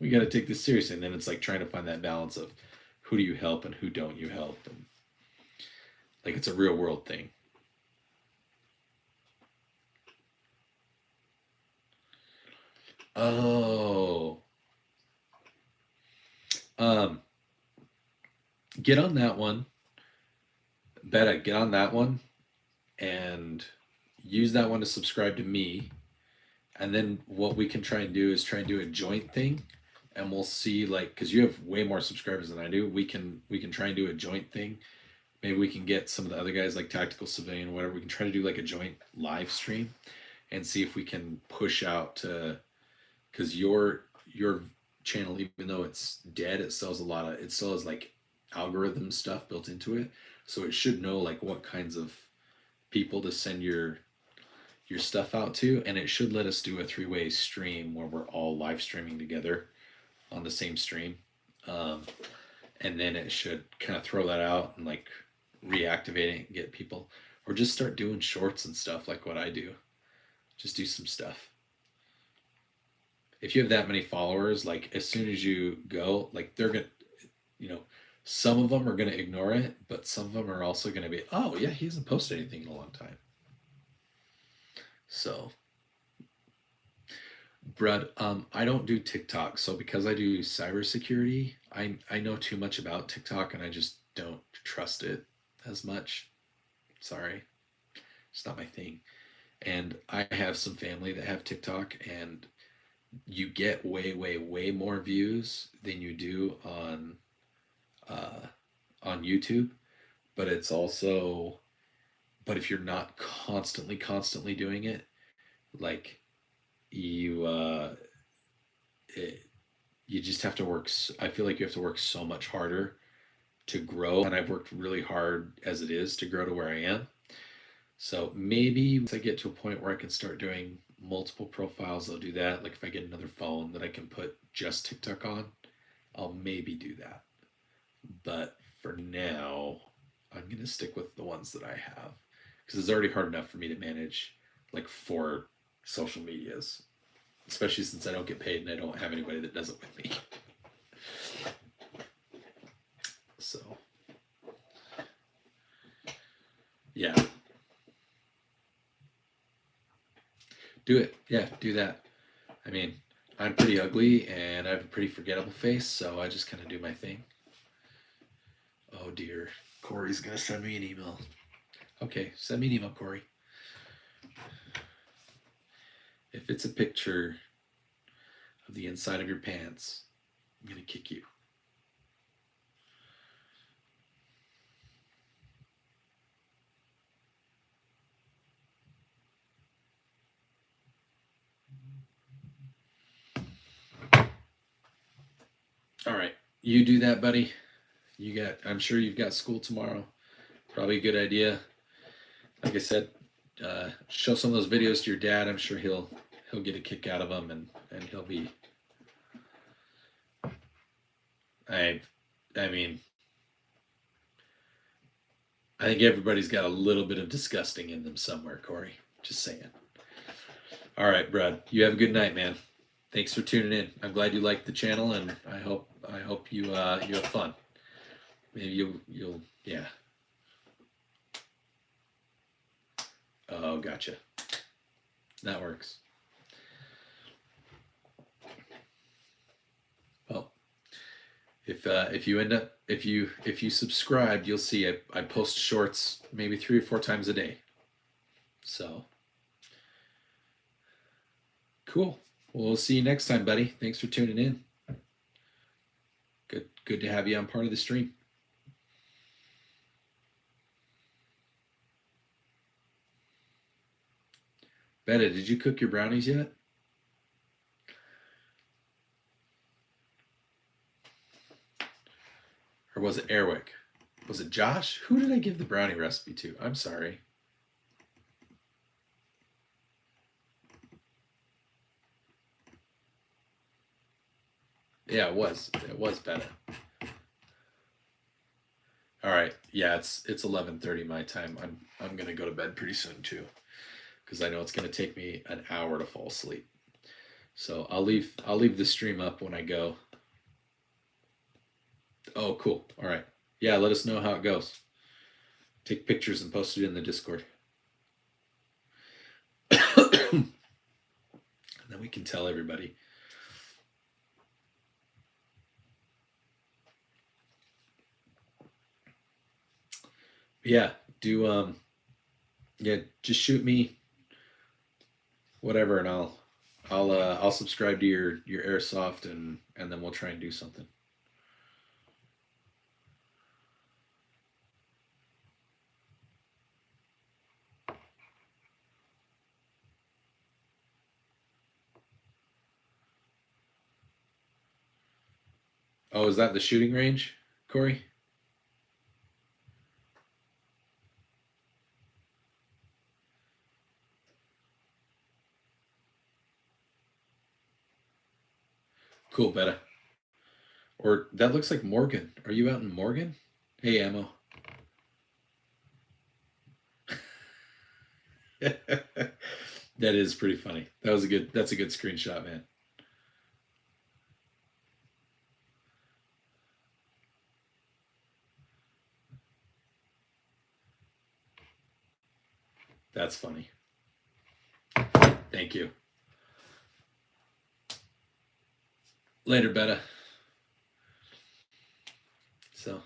S1: We got to take this seriously. And then it's like trying to find that balance of who do you help and who don't you help, and like it's a real world thing. Oh, um, get on that one. Beta, get on that one and use that one to subscribe to me. And then what we can try and do is try and do a joint thing, and we'll see like because you have way more subscribers than I do. We can try and do a joint thing. Maybe we can get some of the other guys like Tactical Civilian or whatever. We can try to do like a joint live stream and see if we can push out to because your channel, even though it's dead, it still has like algorithm stuff built into it, so it should know like what kinds of people to send your stuff out to, and it should let us do a three-way stream where we're all live streaming together on the same stream. um, and then it should kind of throw that out and like reactivate it and get people, or just start doing shorts and stuff like what I do. Just do some stuff. If you have that many followers, like as soon as you go, like they're gonna, you know, Some of them are going to ignore it, but some of them are also going to be, oh yeah, he hasn't posted anything in a long time. So, Brad, I don't do TikTok. So because I do cybersecurity, I know too much about TikTok and I just don't trust it as much. Sorry, it's not my thing. And I have some family that have TikTok, and you get way, way, way more views than you do uh, on YouTube. But it's also, but if you're not constantly doing it, like you, it, you just have to work. I feel like you have to work so much harder to grow, and I've worked really hard as it is to grow to where I am. So maybe once I get to a point where I can start doing multiple profiles, I'll do that. Like if I get another phone that I can put just TikTok on, I'll maybe do that. But for now, I'm going to stick with the ones that I have because it's already hard enough for me to manage like 4 social medias, especially since I don't get paid and I don't have anybody that does it with me. So, yeah. Do it. Yeah, do that. I mean, I'm pretty ugly and I have a pretty forgettable face, so I just kind of do my thing. Oh dear. Corey's going to send me an email. Okay, send me an email, Corey. If it's a picture of the inside of your pants, I'm going to kick you. All right. You do that, buddy. I'm sure you've got school tomorrow. Probably a good idea. Like I said, show some of those videos to your dad. I'm sure he'll get a kick out of them, and he'll be. I mean, I think everybody's got a little bit of disgusting in them somewhere, Corey. Just saying. All right, Brad. You have a good night, man. Thanks for tuning in. I'm glad you liked the channel, and I hope you you have fun. Maybe you'll yeah. Oh, gotcha. That works. Well, if you end up if you subscribed, you'll see I post shorts maybe 3 or 4 times a day. So cool. Well, we'll see you next time, buddy. Thanks for tuning in. Good to have you on part of the stream. Betta, did you cook your brownies yet? Or was it Airwick? Was it Josh? Who did I give the brownie recipe to? I'm sorry. Yeah, it was. It was Betta. All right. Yeah, it's 11:30 my time. I'm gonna go to bed pretty soon too, because I know it's gonna take me an hour to fall asleep. So I'll leave the stream up when I go. Oh, cool. All right. Yeah, let us know how it goes. Take pictures and post it in the Discord. And then we can tell everybody. Yeah, yeah, just shoot me whatever and I'll subscribe to your airsoft and then we'll try and do something. Oh, is that the shooting range, Corey? Cool, Betta. Or that looks like Morgan. Are you out in Morgan? Hey, Ammo. That is pretty funny. That's a good screenshot, man. That's funny. Thank you. Later, Betta. So,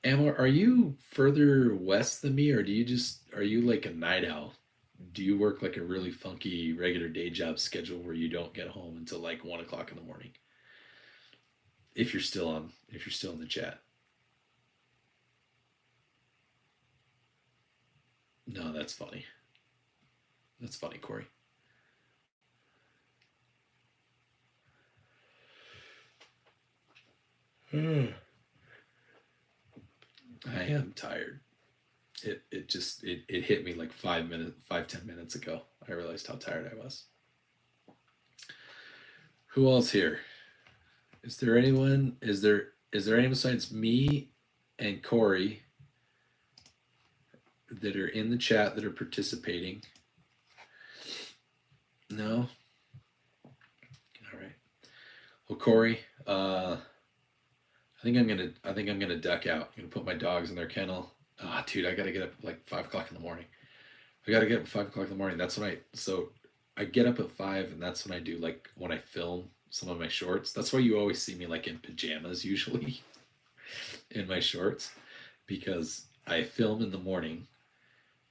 S1: Emma, are you further west than me, or are you like a night owl? Do you work like a really funky regular day job schedule where you don't get home until like 1 o'clock in the morning? If you're still in the chat. No, that's funny. That's funny, Corey. I am tired. It hit me like 5, 10 minutes ago. I realized how tired I was. Who else here? Is there anyone? Is there anyone besides me and Corey that are in the chat that are participating? No. All right. Well, Corey, I think I'm gonna duck out. I'm gonna put my dogs in their kennel. Ah, dude, I gotta get up at like 5 o'clock in the morning. I gotta get up at 5 o'clock in the morning. So I get up at 5, and that's when I do like when I film some of my shorts. That's why you always see me like in pajamas usually in my shorts, because I film in the morning,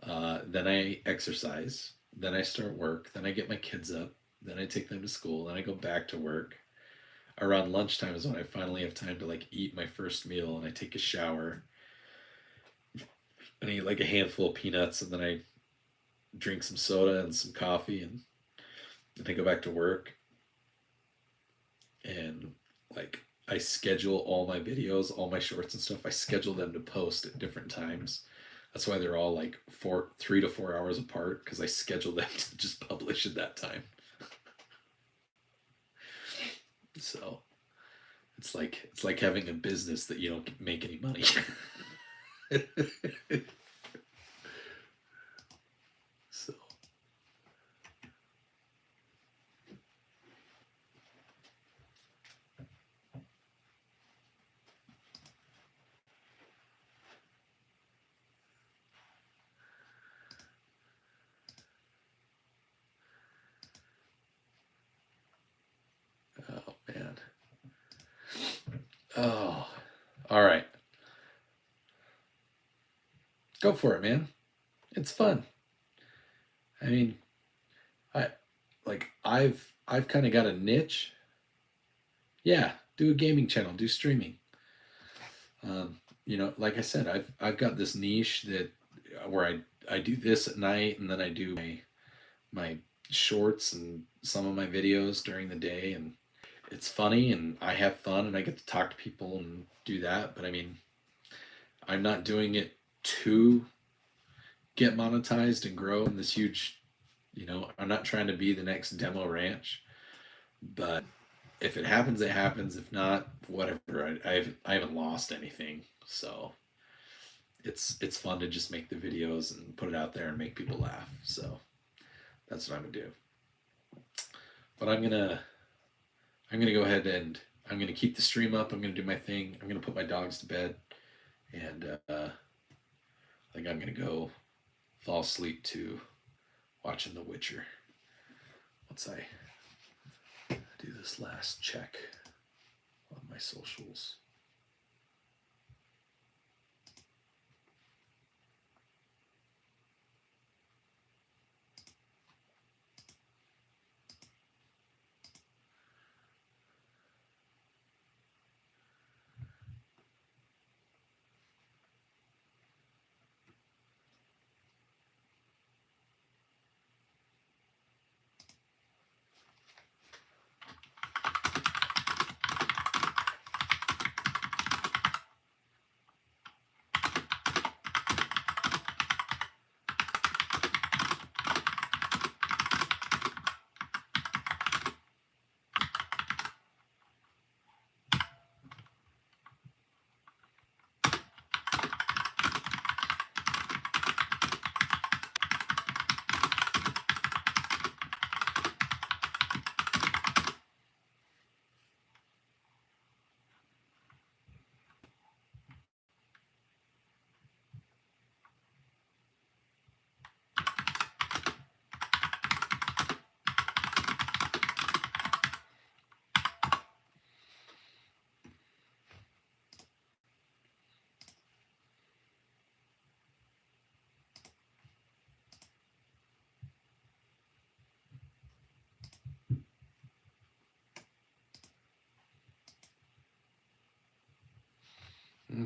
S1: then I exercise, then I start work, then I get my kids up, then I take them to school, then I go back to work. Around lunchtime is when I finally have time to like eat my first meal, and I take a shower and I eat like a handful of peanuts, and then I drink some soda and some coffee, and then I go back to work. And like I schedule all my videos, all my shorts and stuff. I schedule them to post at different times. That's why they're all like 3 to 4 hours apart, because I schedule them to just publish at that time. So it's like having a business that you don't make any money. So, oh man. Oh, all right. Go for it, man. It's fun. I mean, I I've kind of got a niche. Yeah, do a gaming channel, do streaming. Like I said, I've got this niche that where I do this at night, and then I do my shorts and some of my videos during the day, and it's funny, and I have fun, and I get to talk to people and do that. But I mean, I'm not doing it to get monetized and grow in this huge, I'm not trying to be the next demo ranch. But if it happens, it happens. If not, whatever. I haven't lost anything, so it's fun to just make the videos and put it out there and make people laugh. So that's what I'm gonna do. But I'm gonna go ahead and I'm gonna keep the stream up. I'm gonna do my thing. I'm gonna put my dogs to bed, and I think I'm gonna go fall asleep to watching The Witcher once I do this last check on my socials.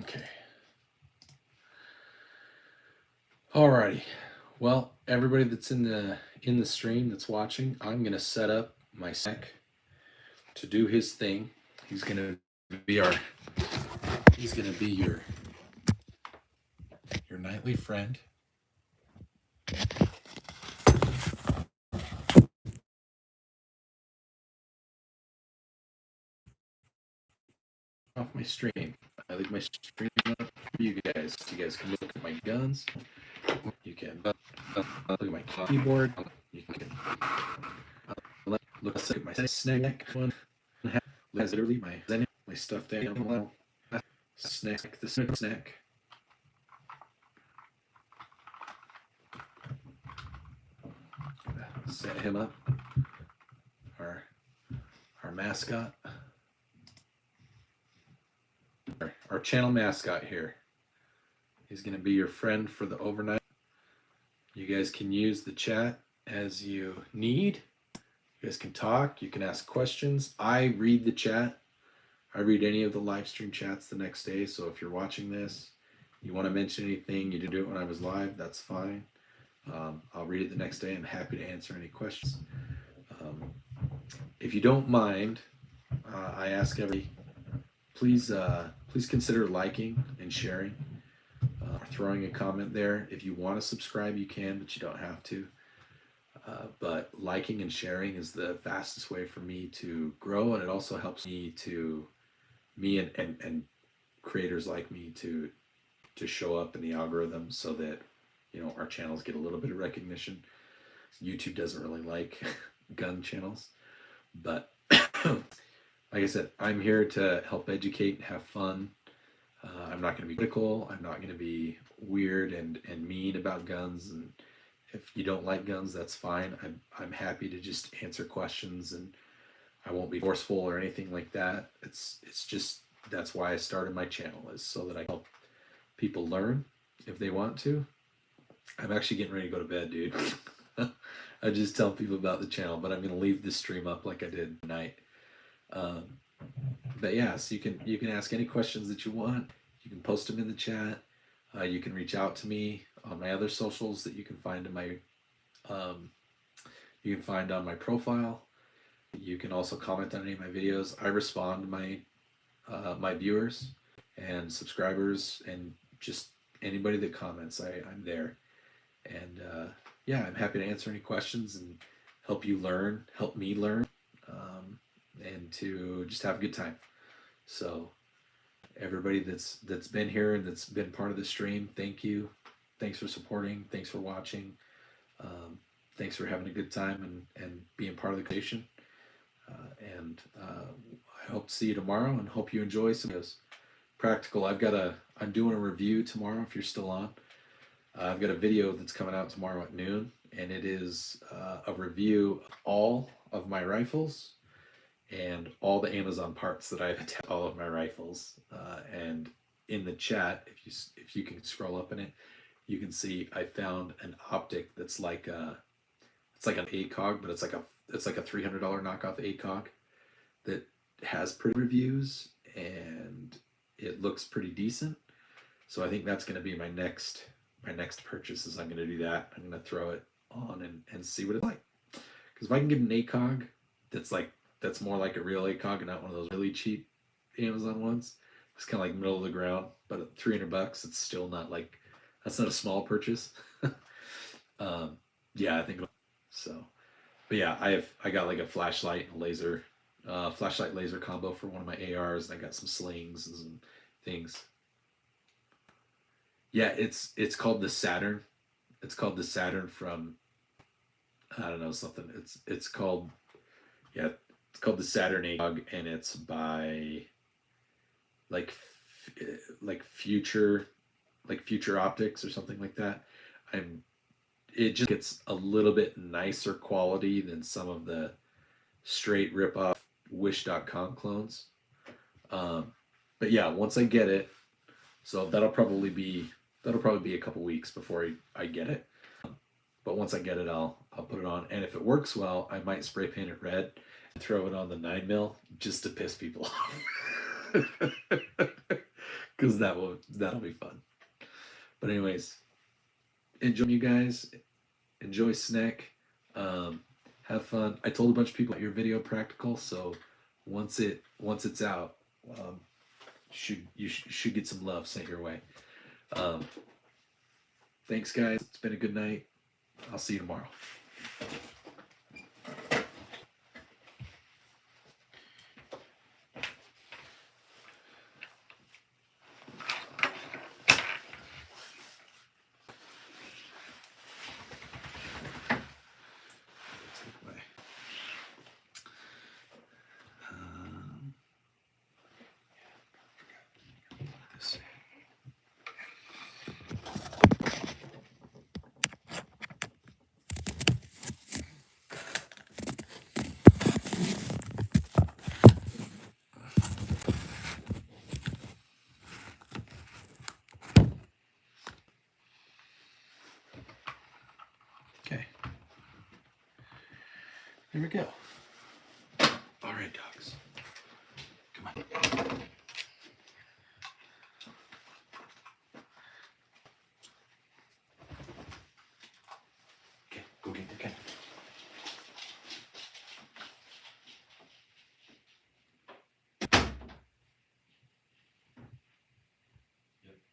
S1: Okay. Alrighty. Well, everybody that's in the stream that's watching, I'm gonna set up my snack to do his thing. He's gonna be our he's gonna be your nightly friend. Off my stream. I leave my stream up for you guys. You guys can look at my guns. You can look at my keyboard. You can look at my snack one. Has literally my stuffed animal snack. The snack. Set him up. Our mascot. Our channel mascot here. He's going to be your friend for the overnight. You guys can use the chat as you need. You guys can talk. You can ask questions. I read the chat. I read any of the live stream chats the next day. So if you're watching this, you want to mention anything, you didn't do it when I was live, that's fine. I'll read it the next day. I'm happy to answer any questions. If you don't mind, I ask everybody, please consider liking and sharing, or throwing a comment there. If you want to subscribe, you can, but you don't have to. But liking and sharing is the fastest way for me to grow, and it also helps me and creators like me to show up in the algorithm, so that our channels get a little bit of recognition. YouTube doesn't really like gun channels, but like I said, I'm here to help educate and have fun. I'm not going to be critical. I'm not going to be weird and mean about guns. And if you don't like guns, that's fine. I'm happy to just answer questions, and I won't be forceful or anything like that. It's just, that's why I started my channel, is so that I help people learn if they want to. I'm actually getting ready to go to bed, dude. I just tell people about the channel, but I'm going to leave this stream up like I did tonight. But yeah, so you can ask any questions that you want. You can post them in the chat. You can reach out to me on my other socials that you can find in my you can find on my profile. You can also comment on any of my videos. I respond to my viewers and subscribers, and just anybody that comments. I'm there, and yeah, I'm happy to answer any questions and help you learn, help me learn, and to just have a good time. So everybody that's been here and that's been part of the stream, thank you. Thanks for supporting. Thanks for watching. Thanks for having a good time and being part of the creation. And I hope to see you tomorrow, and hope you enjoy some of those practical. I'm doing a review tomorrow if you're still on. I've got a video that's coming out tomorrow at noon, and it is a review of all of my rifles and all the Amazon parts that I've attached to all of my rifles. And in the chat, if you can scroll up in it, you can see I found an optic that's like it's like an ACOG, but it's like a $300 knockoff ACOG that has pretty reviews, and it looks pretty decent. So I think that's going to be my next purchase. Is I'm going to do that. I'm going to throw it on and see what it's like. Because if I can get an ACOG that's more like a real ACOG and not one of those really cheap Amazon ones, it's kind of like middle of the ground, but at $300, it's still not like, that's not a small purchase. Yeah, I think so. But yeah, I got like a flashlight and laser combo for one of my ARs, and I got some slings and some things. Yeah, it's called the Saturn. It's called the Saturn from, I don't know, something. It's called the Saturn ACOG, and it's by like future optics or something like that. It just gets a little bit nicer quality than some of the straight rip-off wish.com clones. But yeah, once I get it, so that'll probably be a couple weeks before I get it. But once I get it, I'll put it on, and if it works well, I might spray paint it red and throw it on the 9mm just to piss people off. because that'll be fun. But anyways, enjoy you guys. Enjoy snack. Have fun. I told a bunch of people about your video practical, so once it's out, um, should get some love sent your way. Um, thanks, guys. It's been a good night. I'll see you tomorrow. Okay. Here we go. All right, dogs. Come on. Okay, go get your cat. Yep.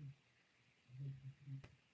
S1: Go in the cocoa. Go right there.